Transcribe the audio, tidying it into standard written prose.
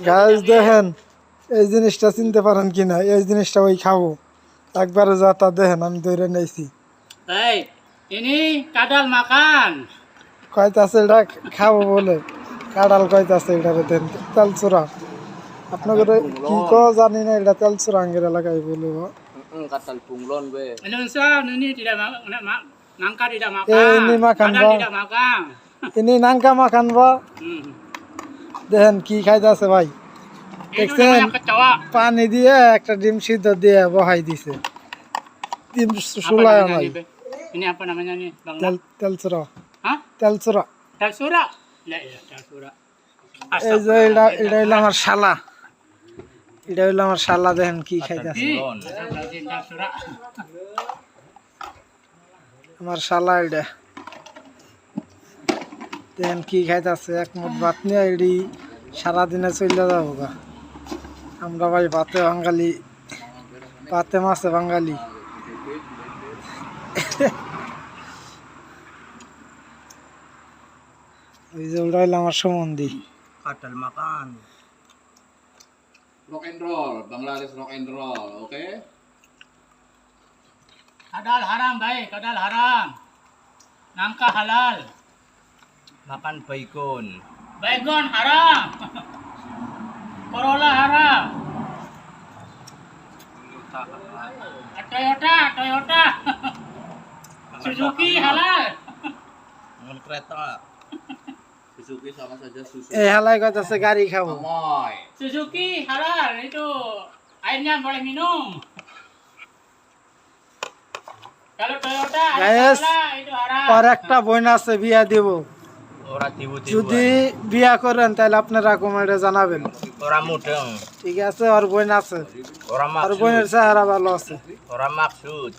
গাছ দেখেন এই জিনিসটা চিনতে পারেন কিনা, এই জিনিসটা ওই খাবো একবারে যা তা দেখেন আমি ধরে নিয়েছি। কাঁঠাল মাখান কয়তাছে এটা খাবো বলে কাঁঠাল কয়তাছে এটা দেন তেল চূড়া আপনাদের কি ক জানি না, এটা তেল চূড়া আঙ্গের এলাকায় বলব katal punglon be. ini makan ba ini nangka makan ba দেখেন কি খাইতাছে ভাই দেখছেন পানি দিয়ে একটা ডিম সিদ্ধ দিয়ে বহাই দিছে ডিম সুলায় নাই ini apa namanya nih bang তেল চূড়া hah তেল চূড়া tel sura ya ya tel sura এই যে এটা হইলো আমার শালা, এটা হইলো আমার শালা দেখেন কি খাইতাছে tel sura আমার শালা এটা দেখেন কি খাইতাছে এক মুঠ ভাত নিয়ে এডি সারাদিনে চলে যাবো গা আমরা ভাই ভাতে বাঙালি ভাতে মাছে বাঙালি ওই যে ওটা হইলো আমার সম্বন্ধী Katal makan. Rock and roll, Bangladesh rock and roll, oke? kadal haram baik kadal haram nangka halal Makan bacon. baygon haram Corolla haram Toyota Suzuki halal Makan kereta. Suzuki sama saja Suzuki. এই হালাই কইতাছে গাড়ি খাবো Moy. Suzuki halal itu airnya boleh minum kalau Toyota Guys, halal itu haram আর একটা বোন আছে বিয়া দিব, Ora tibu-tibu. যদি বিয়া keren তাহলে আপনারা কমেন্টে জানাবেন Ora mudeng. ঠিক আছে। আর বোন আছে, Ora আর বোনের maksud. চেহারা ভালো আছে। Ora maksud.